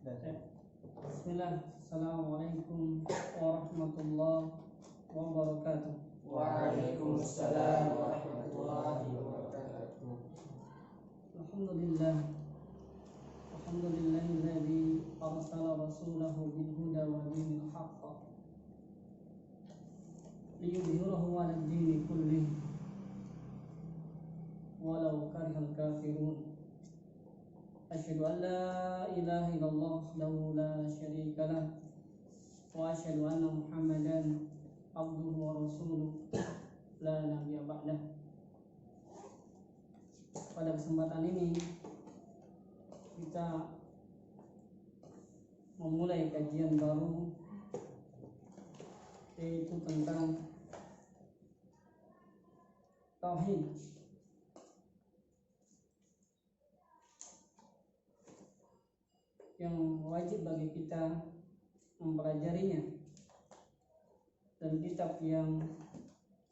Bismillah. Assalamualaikum warahmatullahi wabarakatuh. Waalaikumsalam warahmatullahi wabarakatuh. Alhamdulillah. Alhamdulillahilladzi arsala rasulahu bil huda wa dinil haqq liyudhhirahu 'alad dini kullih walau karihal kafirun. Asyhadu an la ilaha illallah wahdahu la syarika lah wa asyhadu anna Muhammadan abduhu wa rasuluh la nabiyya ba'dah. Pada kesempatan ini kita memulai kajian baru, yaitu tentang tauhid. Yang wajib bagi kita mempelajarinya, dan kitab yang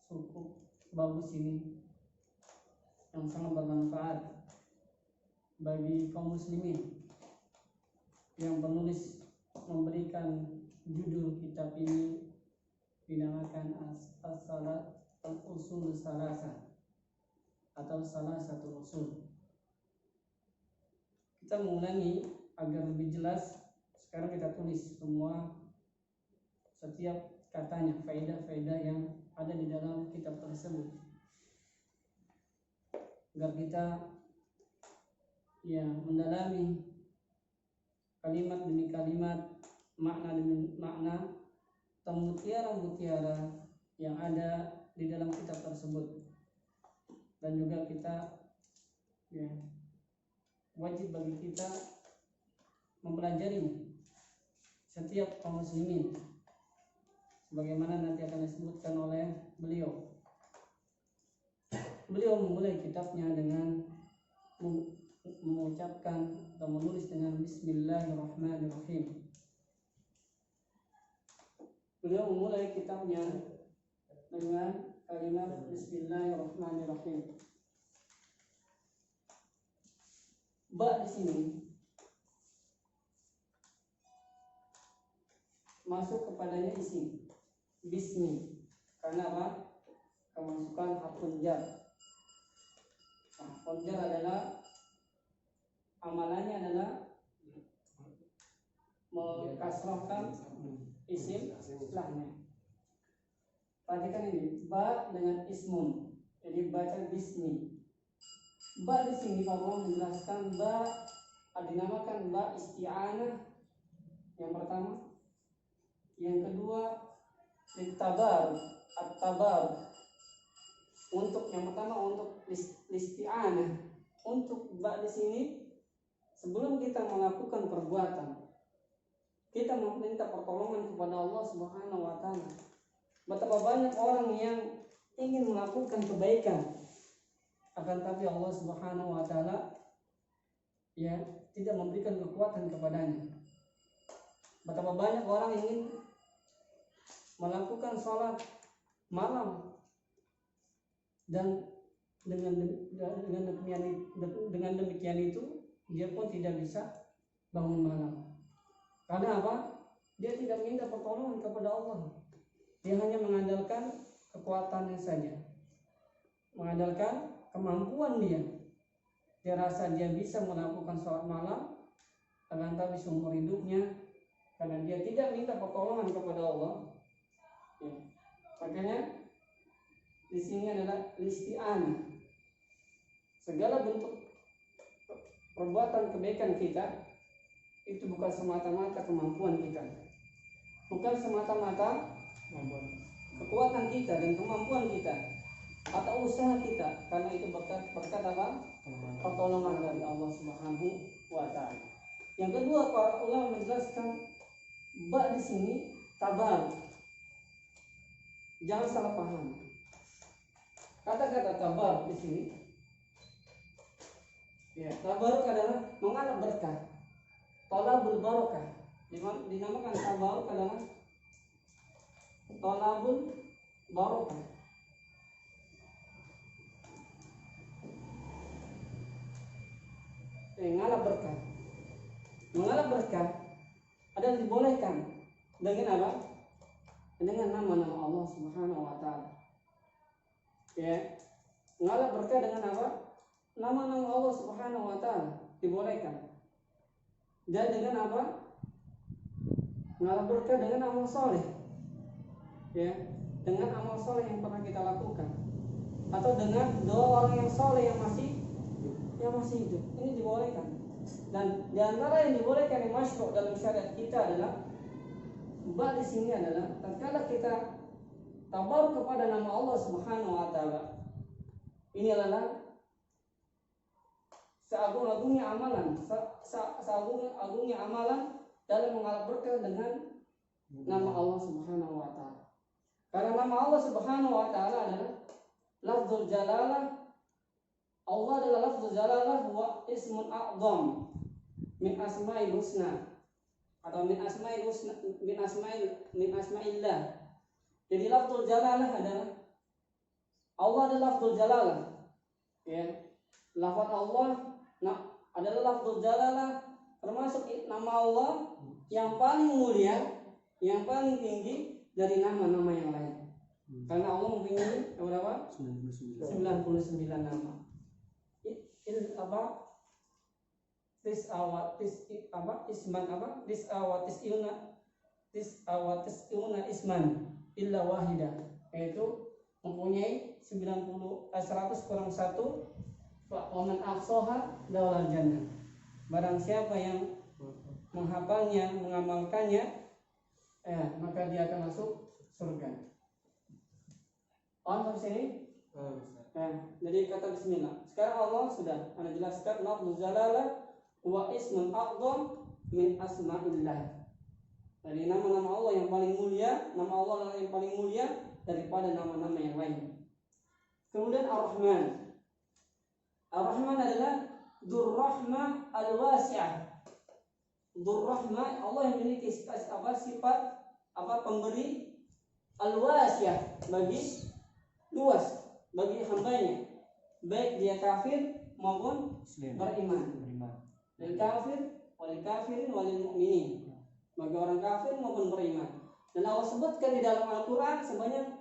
cukup bagus ini, yang sangat bermanfaat bagi kaum muslimin. Yang penulis memberikan judul kitab ini dinamakan as-salat al-usul salasa atau salah satu usul. Kita mengulangi agar lebih jelas. Sekarang kita tulis semua, setiap katanya, faedah-faedah yang ada di dalam kitab tersebut, agar kita mendalami kalimat demi kalimat, makna demi makna, atau mutiara-mutiara yang ada di dalam kitab tersebut. Dan juga kita wajib bagi kita mempelajarinya, setiap kaum muslimin, sebagaimana nanti akan disebutkan oleh beliau. Beliau memulai kitabnya dengan mengucapkan atau menulis dengan Bismillahirrahmanirrahim. Beliau memulai kitabnya dengan kalimat Bismillahirrahmanirrahim. Ba di sini masuk kepadanya isim bismi, karena apa? Kemasukan harfun jar. Harfun jar adalah amalannya adalah mengkasrahkan isim setelahnya. Perhatikan ini, ba dengan ismun, jadi baca bismi. Ba di sini Allah menjelaskan ba dinamakan ba isti'anah yang pertama. Yang kedua, at-tabar. Untuk yang pertama untuk isti'anah. Untuk ba di sini, sebelum kita melakukan perbuatan, kita meminta pertolongan kepada Allah Subhanahu wa taala. Betapa banyak orang yang ingin melakukan kebaikan, akan tapi Allah Subhanahu wa taala tidak memberikan kekuatan kepadanya. Betapa banyak orang ingin melakukan sholat malam, dan dengan demikian itu dia pun tidak bisa bangun malam. Karena apa? Dia tidak minta pertolongan kepada Allah. Dia hanya mengandalkan kekuatannya saja, mengandalkan kemampuan dia. Dia rasa dia bisa melakukan sholat malam, akan tapi seumur hidupnya, karena dia tidak minta pertolongan kepada Allah. Makanya di sini adalah isti'anah. Segala bentuk perbuatan kebaikan kita itu bukan semata-mata kemampuan kita, bukan semata-mata kekuatan kita dan kemampuan kita atau usaha kita, karena itu berkat apa? Pertolongan dari Allah Subhanahu wa taala. Yang kedua, para ulama menjelaskan ba di sini tabar. Jangan salah paham. Kata-kata tabar di sini, tabaruk adalah mengalap berkah, tolabul barokah. Dinamakan tabaruk adalah tolabul barokah. Ngalap berkah. mengalap berkah adalah dibolehkan dengan apa? Dengan nama-nama Allah Subhanahu wa taala. Ya. Mengalap berkah dengan apa? Nama-nama Allah Subhanahu wa taala dibolehkan. Dan dengan apa? Mengalap berkah dengan amal soleh. Ya, dengan amal soleh yang pernah kita lakukan, atau dengan doa orang yang soleh yang masih hidup, ini dibolehkan. Dan di antara yang dibolehkan yang masuk dalam syariat kita adalah bab di sini adalah tatkala kita tabaruk kepada nama Allah Subhanahu wa taala. Ini adalah seagung-agungnya amalan, seagung-agungnya amalan dalam mengalap berkah dengan nama Allah Subhanahu wa taala. Karena nama Allah Subhanahu wa taala adalah lafzul jalalah. Allah adalah lafzul jalalah wa ismun a'zam min asma'il husna atau min asma'illah. Jadi lafzul jalalah adalah Allah adalah lafzul jalalah. Ya. Lafaz Allah adalah lafzul jalalah, termasuk nama Allah yang paling mulia, yang paling tinggi dari nama-nama yang lain. Karena Allah mempunyai berapa? 99 nama. Tis'awat isman illa wahida, yaitu mempunyai 100 kurang 1. Wa man ahsaha dakhala jannah. Barang siapa yang menghafalnya, mengamalkannya, maka dia akan masuk surga. Sampai sini? Jadi kata bismillah. Sekarang Allah sudah Anda jelaskan lafzul jalalah wa ismun a'zam min asma'illah. Dari nama-nama Allah yang paling mulia, nama Allah yang paling mulia daripada nama-nama yang lain. Kemudian Ar-Rahman. Ar-Rahman adalah Dzur-Rahmah Al-Wasi'ah. Dzur-Rahmah, Allah yang memiliki sifat pemberi Al-Wasi'ah, bagi luas bagi hambanya, baik dia kafir maupun beriman. Lil kafirin walil mu'minin, bagi orang kafir maupun beriman. Dan Allah sebutkan di dalam Al-Quran sebanyak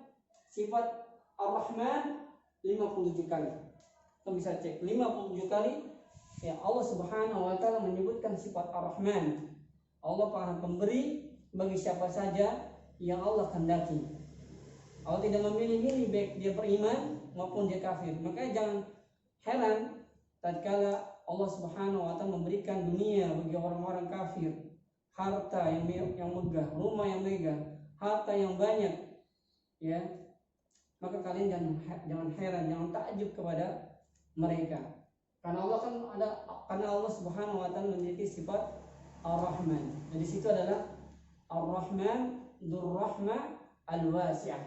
sifat Ar-Rahman 57 kali. Kita bisa cek 57 kali ya Allah Subhanahu wa taala menyebutkan sifat Ar-Rahman. Allah Maha Pemberi bagi siapa saja yang Allah kehendaki. Allah tidak memilih-milih baik dia beriman maupun dia kafir. Makanya jangan heran tatkala Allah Subhanahu wa taala memberikan dunia bagi orang-orang kafir, harta yang megah, rumah yang megah, harta yang banyak, ya. Maka kalian jangan heran, jangan takjub kepada mereka. Karena Allah Subhanahu wa taala memiliki sifat Ar-Rahman. Dan di situ adalah Ar-Rahman Dzur-Rahmah Al-Wasi'ah,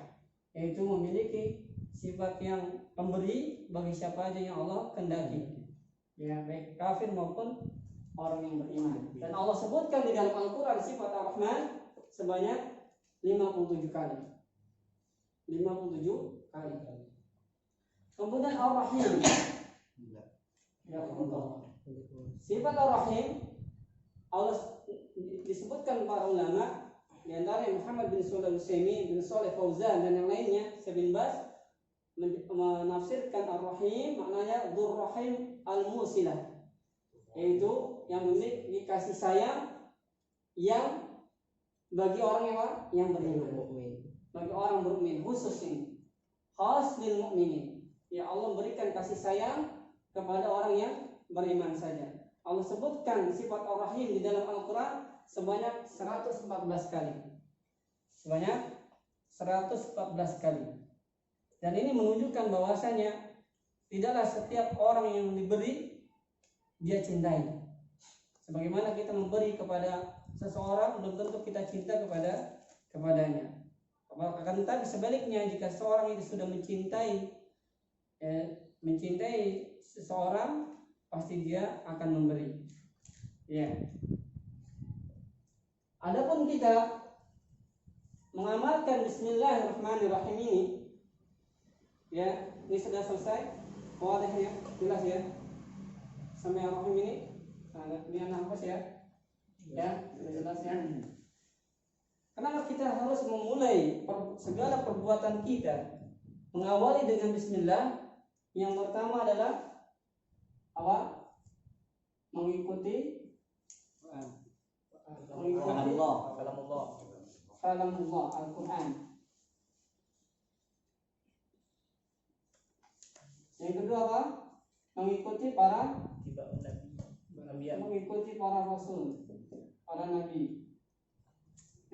yaitu memiliki sifat yang pemberi bagi siapa aja yang Allah kehendaki. Ya, baik kafir maupun orang yang beriman. Dan Allah sebutkan di dalam Al-Qur'an sifat Ar-Rahman sebanyak 57 kali. 57 kali. Kemudian Ar-Rahim. Ya Allah. Sifat Ar-Rahim Allah disebutkan para ulama, di antara Muhammad bin Shalih Al-Utsaimin, bin Shalih Fauzan dan yang lainnya, Syekh bin Baz menafsirkan Ar-Rahim maknanya Dzur-Rahim Al-Musilah, yaitu yang memiliki kasih sayang yang bagi orang yang beriman, bagi orang beriman khusus ini, khas lil mukminin. Ya Allah berikan kasih sayang kepada orang yang beriman saja. Allah sebutkan sifat Ar-Rahim di dalam Al-Quran sebanyak 114 kali. Sebanyak 114 kali. Dan ini menunjukkan bahwasanya tidaklah setiap orang yang diberi dia cintai. Sebagaimana kita memberi kepada seseorang, belum tentu kita cinta kepadanya. Akan tetapi sebaliknya, jika seorang itu sudah mencintai seseorang, pasti dia akan memberi. Ya. Adapun kita mengamalkan Bismillahirrahmanirrahim ini, ya, ini sudah selesai. Wadahnya jelas ya. Sampai Ar-Rahim ini, ini anak hafaz ya. Ya, sudah jelas ya. Kenapa kita harus memulai segala perbuatan kita mengawali dengan bismillah? Yang pertama adalah apa? Mengikuti kalamullah Al-Quran. Yang kedua apa? Mengikuti para rasul, para nabi.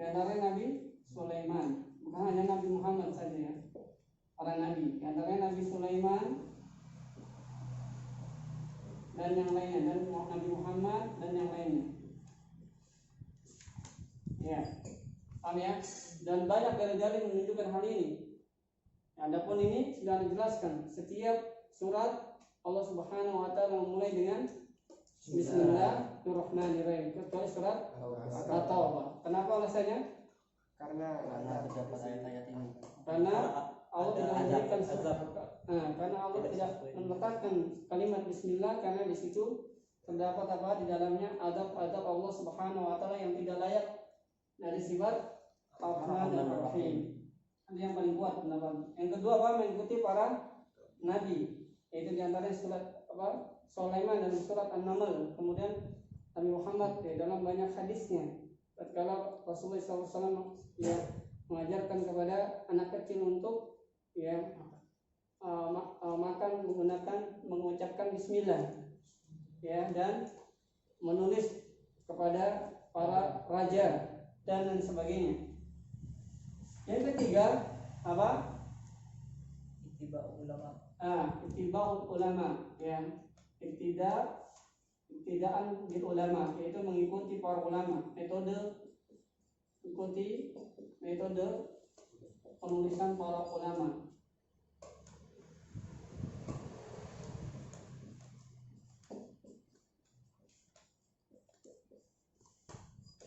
Di antara Nabi Sulaiman, bukan hanya Nabi Muhammad saja ya, para nabi. Di antara Nabi Sulaiman dan yang lainnya, dan Nabi Muhammad dan yang lainnya. Ya, paham ya? Dan banyak dalil-dalil menunjukkan hal ini. Adapun ini sudah dijelaskan. Setiap surat Allah Subhanahu wa taala memulai dengan Bismillahirrahmanirrahim. Kecuali surat At-Taubah. Kenapa alasannya? Karena terdapat ayat-ayat ini. Karena Allah tidak memberikan karena Allah tidak meletakkan kalimat Bismillah, karena di situ terdapat apa di dalamnya adab-adab Allah Subhanahu wa taala yang tidak layak dari sifat Ar-Rahman Ar-Rahim. Itu yang paling kuat pendapat. Yang kedua apa? Mengikuti para nabi. Yaitu di antaranya surat apa? Sulaiman dan surat An-Naml. Kemudian Nabi Muhammad dalam banyak hadisnya tatkala Rasulullah SAW ya mengajarkan kepada anak kecil untuk ya makan mengucapkan bismillah ya, dan menulis kepada para raja dan lain sebagainya. Yang ketiga apa? Ittiba'ul ulama ya. Iktidaan bil ulama, yaitu mengikuti para ulama. Ikuti metode penulisan para ulama.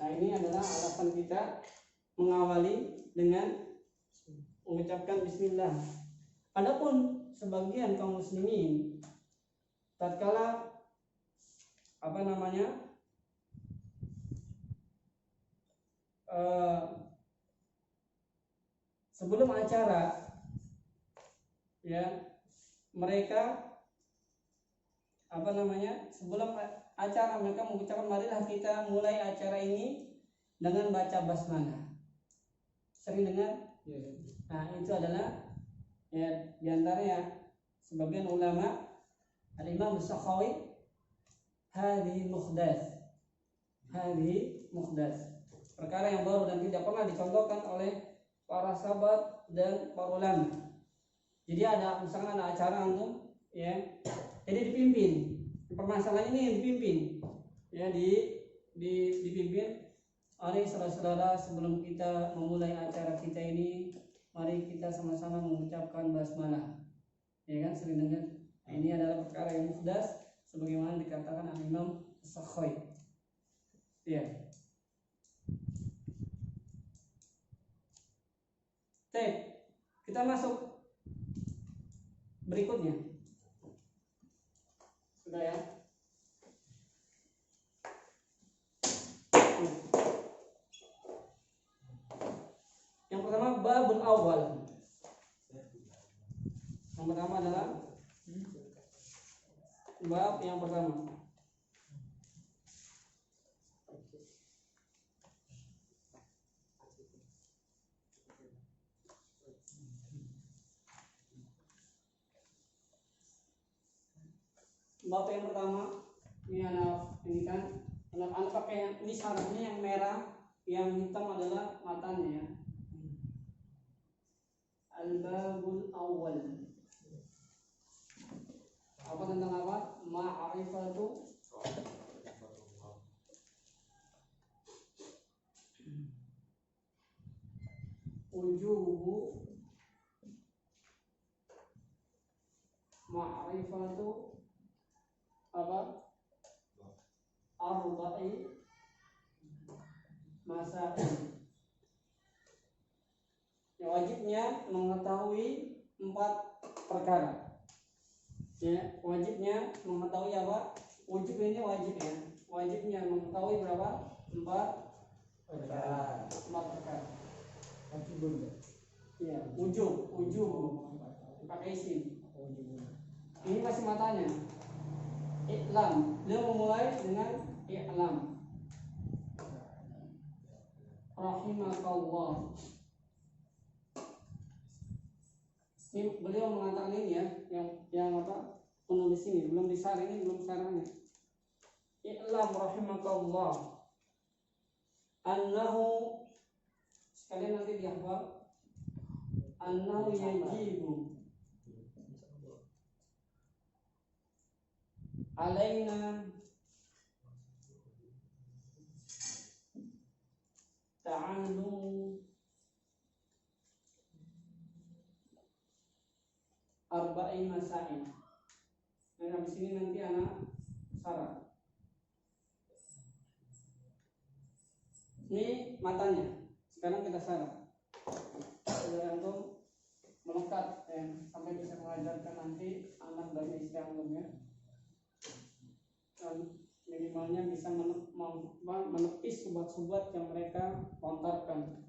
Nah, ini adalah alasan kita mengawali dengan mengucapkan bismillah. Adapun sebagian kaum muslimin tatkala sebelum acara ya, mereka sebelum acara mereka mengucapkan, marilah kita mulai acara ini dengan baca basmalah. Sering dengar? Nah, itu adalah ya diantaranya sebagian ulama, Al-Imam As-Sakhawi, hadhi muhdas, perkara yang baru dan tidak pernah dicontohkan oleh para sahabat dan para ulama. Jadi misalkan ada acara antum ya, jadi dipimpin, permasalahan ini yang dipimpin ya, dipimpin. Mari saudara-saudara, sebelum kita memulai acara kita ini, mari kita sama-sama mengucapkan basmalah. Ya kan, sering dengar. Nah, ini adalah perkara yang muhdas sebagaimana dikatakan Al-Imam As-Sakhawi. Ya. Baik, kita masuk berikutnya. Sudah ya? Yang pertama babul awal. Yang pertama adalah bab yang pertama. Bab yang pertama ini anak pakai ini syaratnya yang merah, yang hitam adalah matanya. Al-babul awal. Apa tentang apa? Ma'rifatu wujubu ma'rifatu apa? Arba'i masail. Ya, wajibnya mengetahui 4 perkara. Ya, wajibnya mengetahui apa? Wajib ini wajib ya. Wajibnya mengetahui berapa? empat Perkara. perkara. Kaki bunda. Ya, ujub pakai isim. Ini masih matanya. I'lam. Dia memulai dengan i'lam. Rahimakallah. Ini beliau mengatakan ini ya, yang apa? Penulis ini belum disarang, ini belum sarangnya. I'lam rahimakallah annahu, sekalian nanti dihafal, annahu yajibu alaina ta'allum arba'in masail. Nah, habis ini nanti anak sarah. Ini matanya. Sekarang kita sarah. Biar antum melekat sampai bisa mengajarkan nanti anak dan istri antumnya. Dan minimalnya bisa menepis subat-subat yang mereka lontarkan.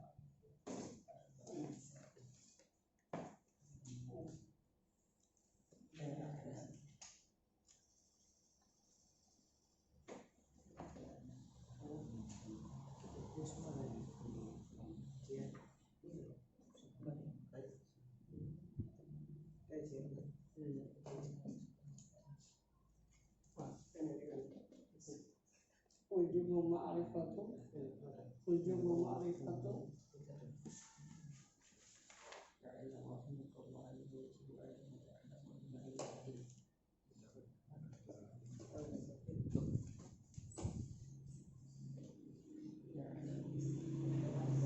Ujubu ma'rifatu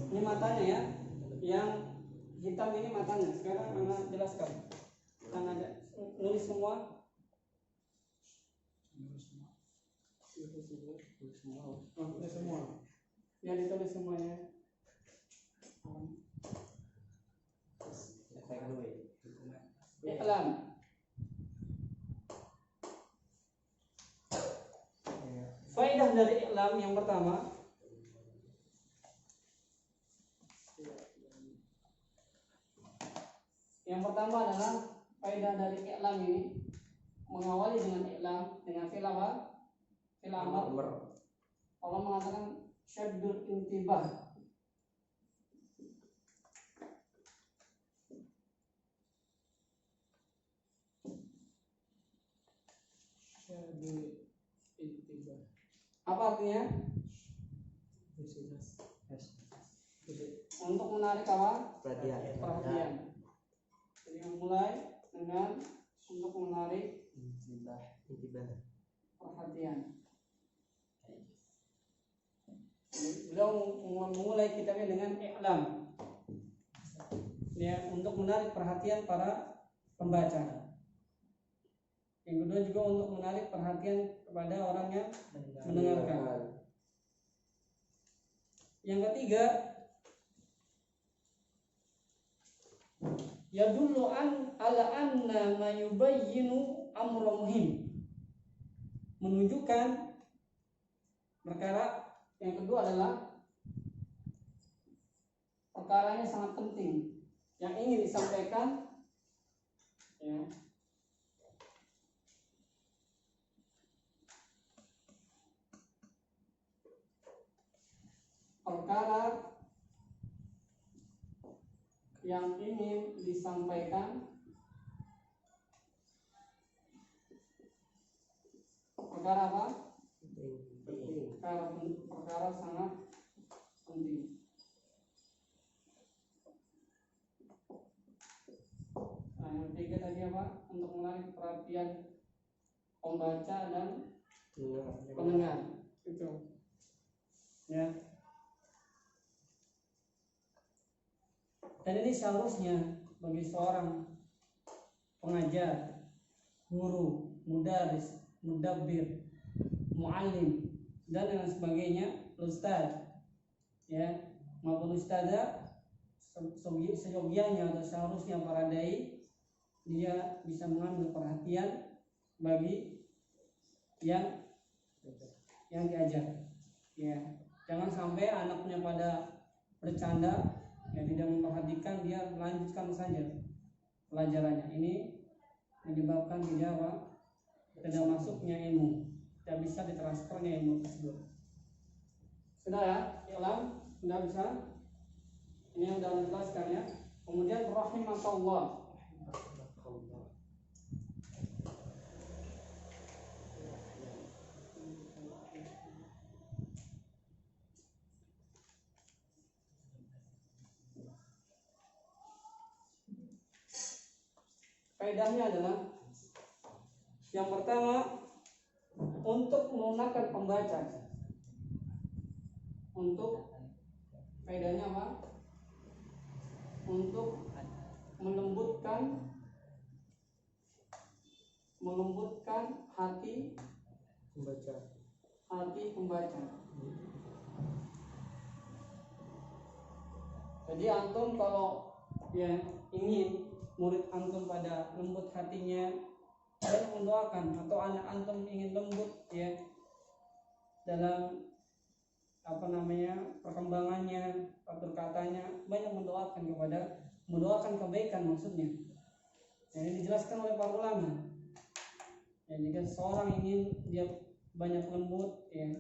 ini matanya ya, yang hitam ini matanya. Sekarang anak jelaskan. Kan ada nulis semua. Tulis semua. Ya, ditulis semuanya. I'lam. Faedah dari i'lam yang pertama, adalah faedah dari i'lam ini mengawali dengan i'lam dengan fi'il apa? Fi'il amr. Allah mengatakan syaddul intibah. Syaddul intibah. Apa artinya? Untuk menarik apa? Perhatian. Jadi memulai dengan untuk menarik perhatian. Beliau memulai kitabnya dengan i'lam, ya, untuk menarik perhatian para pembaca. Yang kedua juga untuk menarik perhatian kepada orang yang mendengarkan. Yang ketiga, yadullu ala anna ma yubayyinu amra muhim, menunjukkan perkara. Yang kedua adalah perkaranya sangat penting yang ingin disampaikan, ya. Perkara yang ingin disampaikan, perkara apa? Perkara sangat penting. Nah, yang ketiga tadi apa? Untuk menarik perhatian pembaca dan pendengar. Itu. Ya. Dan ini seharusnya bagi seorang pengajar, guru, mudaris, mudabbir, muallim dan lain sebagainya, ustaz, ya, maupun ustazah, seyogianya atau seharusnya para dai dia bisa mengambil perhatian bagi yang diajar, ya. Jangan sampai anaknya pada bercanda, ya tidak memperhatikan, dia melanjutkan saja pelajarannya. Ini menyebabkan tidak masuknya ilmu, tidak bisa ditransfernya ilmu tersebut. Sudah ya, ilam, sudah bisa. Ini yang sudah dijelaskan ya. Kemudian rahimakallah. Faedahnya adalah yang pertama, untuk melunakkan pembaca. Untuk faedahnya apa? Untuk melembutkan hati pembaca. Jadi antum kalau ya ingin murid antum pada lembut hatinya, banyak mendoakan, atau anak antum ingin lembut ya dalam perkembangannya, tutur katanya, banyak mendoakan kebaikan maksudnya. Ini dijelaskan oleh para ulama. Ya, jika seseorang ingin dia banyak lembut ya,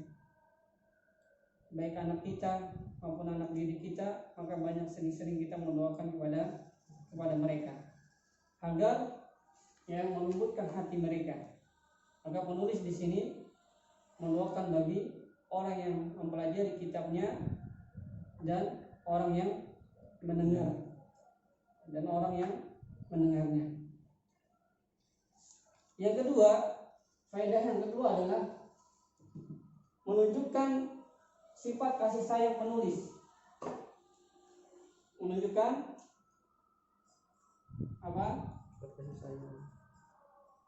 baik anak kita maupun anak didik kita, maka banyak sering-sering kita mendoakan kepada mereka agar ya melembutkan hati mereka. Maka penulis di sini mendoakan bagi orang yang mempelajari kitabnya dan orang yang mendengarnya. Yang kedua, faedah yang kedua adalah menunjukkan sifat kasih sayang penulis. Menunjukkan apa?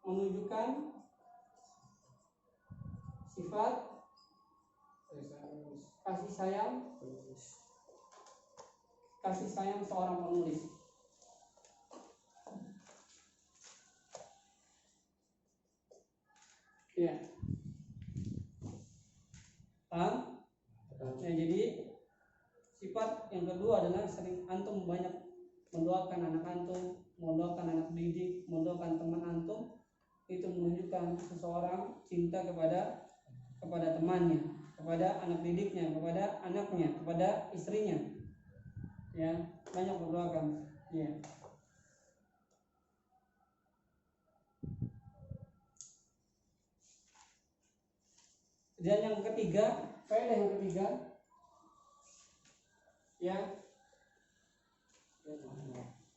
Menunjukkan sifat kasih sayang seorang penulis. Ya. Paham? Ya, jadi sifat yang kedua adalah sering antum banyak mendoakan anak antum, mendoakan anak didik, mendoakan teman antum, itu menunjukkan seseorang cinta kepada temannya, kepada anak didiknya, kepada anaknya, kepada istrinya. Ya, banyak mendoakan. Ya. Dan yang ketiga, faedah yang ketiga ya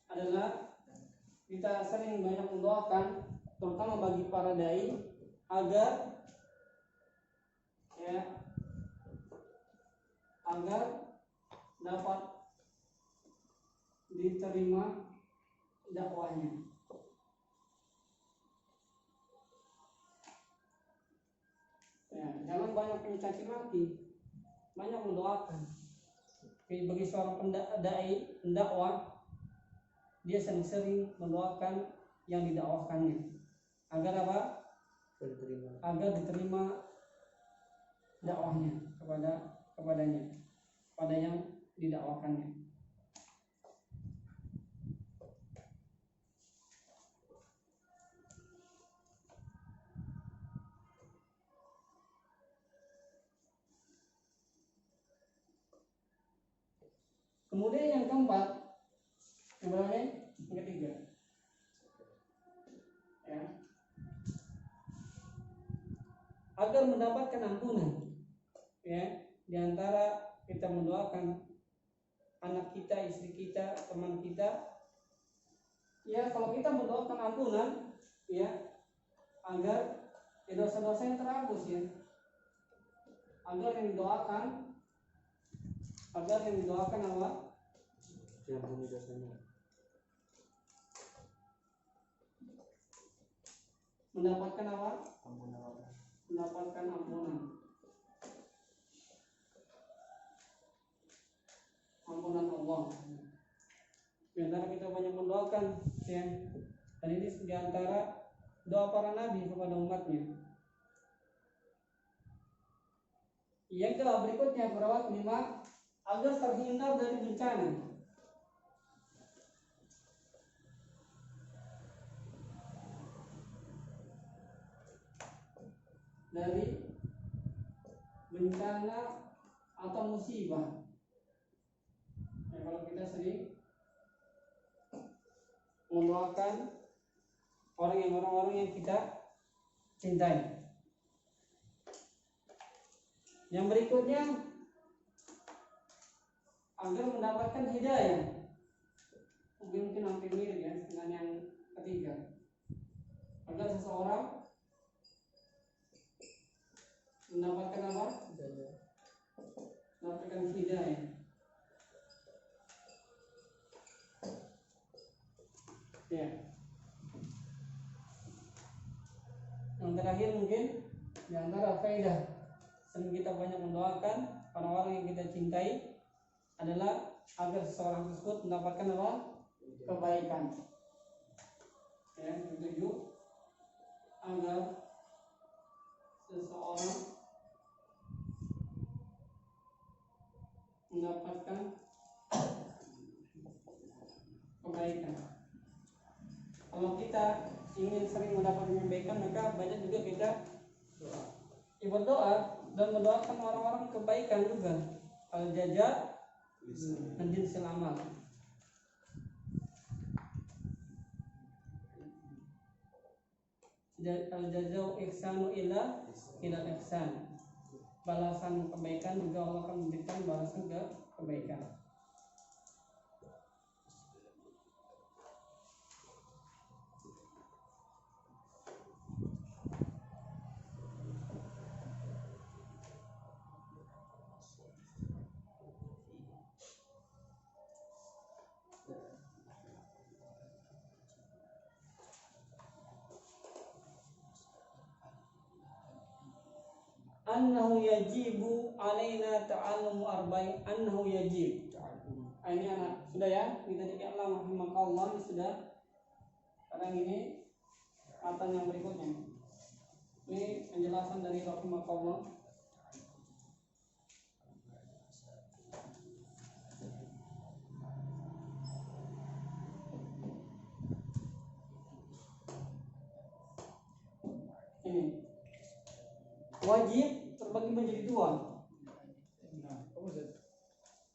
adalah kita sering banyak mendoakan, terutama bagi para dai, agar dapat diterima dakwahnya. Ya, jangan banyak mencaci maki, banyak mendoakan. Bagi seorang dai pendakwah, dia sering-sering mendoakan yang didakwahkannya agar apa? Agar diterima dakwahnya pada yang didakwakannya. Kemudian yang keempat, yang ketiga, ya, agar mendapatkan ampunan, ya, diantara kita mendoakan anak kita, istri kita, teman kita, ya, kalau kita mendoakan ampunan, ya, agar dosa-dosa yang terhapus, ya, agar yang didoakan apa? Diampuni dosanya. Mendapatkan apa? Ampunan. Mendapatkan ampunan. Ampunan Allah. Di antara kita banyak mendoakan, ya, dan ini di antara doa para nabi kepada umatnya. Yang berikutnya perawat 5 agar terhindar dari bencana. Dari bencana atau musibah. Ya, kalau kita sering mendoakan orang-orang yang kita cintai. Yang berikutnya agar mendapatkan hidayah. Mungkin hampir mirip ya dengan yang ketiga. Agar seseorang mendapatkan apa? Mendapatkan hidayah. Ya. Yang terakhir mungkin di antara faedah sering kita banyak mendoakan orang-orang yang kita cintai adalah agar seseorang tersebut mendapatkan apa? Kebaikan. Ya, yang ketujuh agar seseorang mendapatkan kebaikan. Kalau kita ingin sering mendapatkan kebaikan, maka banyak juga kita berdoa dan mendoakan orang-orang kebaikan juga. Al-jaza min jinsil amal. Al-jazau ihsanu ila ihsan. Balasan kebaikan juga Allah akan memberikan balasan ke kebaikan. Annahu yajibu alaina ta'allum arba'in. Annahu yajib. Ini anak sudah ya, kita jadi Allah rahimakallah sudah. Sekarang ini matan yang berikutnya. Ini penjelasan dari rahimakallah. Ini wajib terbagi menjadi dua.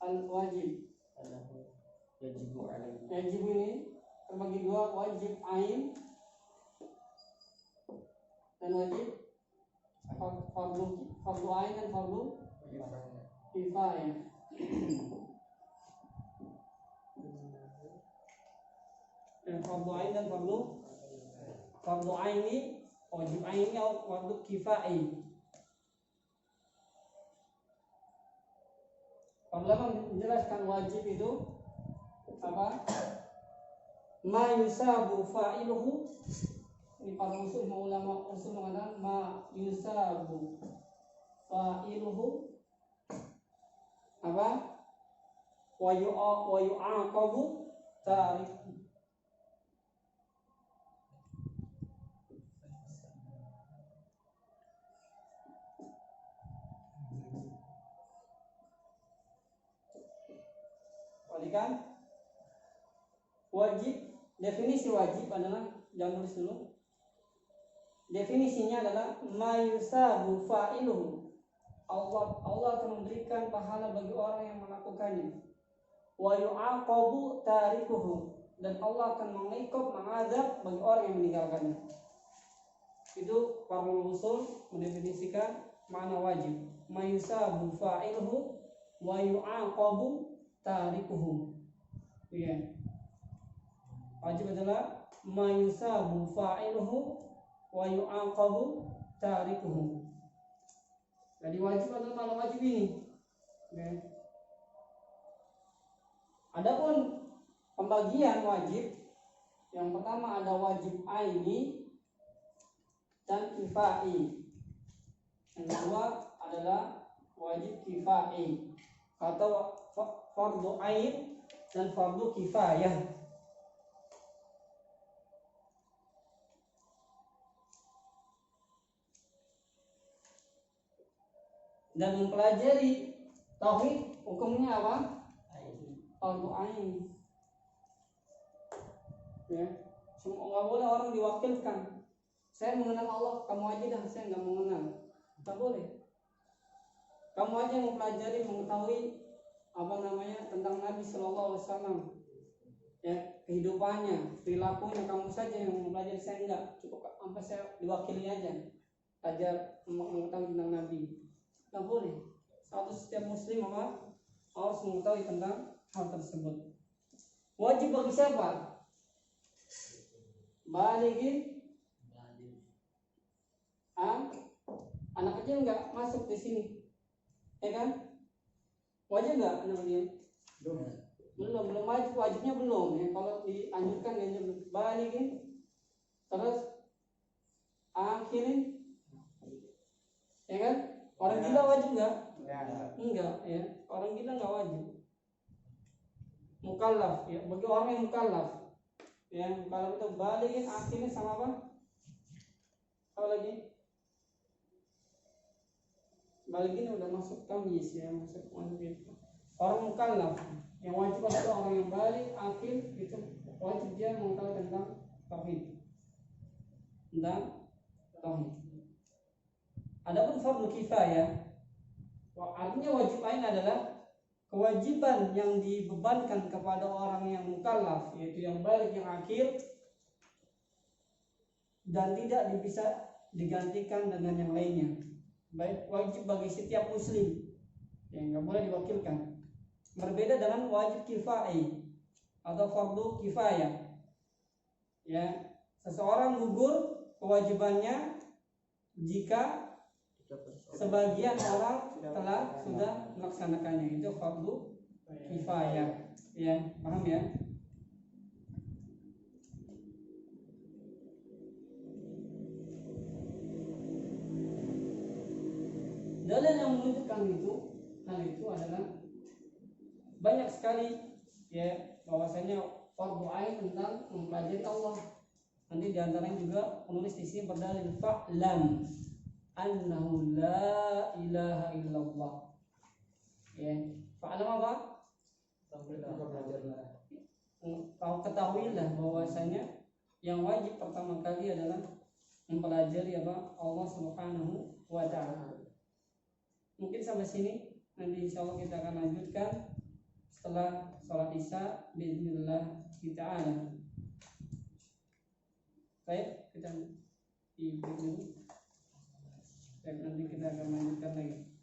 Al-wajib. Wajib ini terbagi dua, wajib ain dan wajib fardu ain dan fardu kifayah. Dan fardu ain dan fardu ain ini wajib ain ini fardu kifayah. Ulama menjelaskan wajib itu apa? Ma yusabu fa'iluhu. Ini para ulama usul mengatakan ma yusabu fa'iluhu apa? Wa yu'aqabu tariku. Kan wajib, definisi wajib adalah, jangan tulis dulu. Definisinya adalah mayusabu fa'iluhu. Allah akan memberikan pahala bagi orang yang melakukannya. Wa yu'aqabu tarikuhu, dan Allah akan mengazab bagi orang yang meninggalkannya. Itu para usul mendefinisikan makna wajib. Mayusabu fa'iluhu wa yu'aqabu tarikuhum. Ya. Wajib adalah mayusabu fa'iluhu wa yu'aqabu tarikuhum. Jadi wajib adalah mana wajib ini. Ya. Adapun pembagian wajib, yang pertama ada wajib aini dan kifai. Yang kedua adalah wajib kifai atau fardu ain dan fardu kifayah. dan mempelajari tauhid hukumnya apa? Fardu ain. Ya, semua nggak boleh orang diwakilkan. Saya mengenal Allah, kamu aja dah, saya nggak mengenal. Nggak boleh. Kamu aja yang mempelajari, mengetahui apa namanya tentang Nabi Shallallahu Alaihi Wasallam, ya kehidupannya, perilakunya, kamu saja yang mempelajari, saya enggak. Cukup sampai saya diwakili aja, belajar mengetahui tentang Nabi. Nggak boleh. Setiap muslim apa harus mengetahui tentang hal tersebut. Wajib bagi siapa? Balighin. Anak kecil nggak masuk di sini, ya kan? Wajib nggak anak kecil? Belum wajib, wajibnya belum. Ya, kalau dianjurkan ya balighin. Terus akhirin, ya kan? Orang gila wajib nggak? Enggak, ya. Orang gila nggak wajib. Mukallaf, ya. Bagi orang yang mukallaf, ya. Kalau itu balighin, akhirin sama apa? Apa lagi? Balighin udah masuk tamyiz, ya, masuk itu. Orang mukallaf yang wajib adalah orang yang balik, akhir itu wajib dia mengetahui tentang tauhid. Adapun fardu kifayah, artinya wajib ain adalah kewajiban yang dibebankan kepada orang yang mukallaf, yaitu yang balik, yang akhir, dan tidak bisa digantikan dengan yang lainnya. Baik, wajib bagi setiap muslim, yang nggak boleh diwakilkan. Berbeda dengan wajib kifai atau fardu kifayah. Ya, seseorang gugur kewajibannya jika sebagian orang sudah melaksanakannya, itu fardu kifayah. Ya, paham ya? Dalil yang menunjukkan hal itu adalah banyak sekali, ya, bahwasanya fardu ain tentang mempelajari Allah. Nanti diantaranya juga penulis di sini berdalil fa'lam annahu la ilaha illallah. Ya, fa'lam apa? Ketahuilah bahwasanya yang wajib pertama kali adalah mempelajari apa? Allah Subhanahu wa ta'ala. Mungkin sampai sini, nanti insyaallah kita akan lanjutkan setelah sholat isya bismillah ta'ala. Baik, kita di break dulu. Dan nanti kita akan lanjutkan lagi.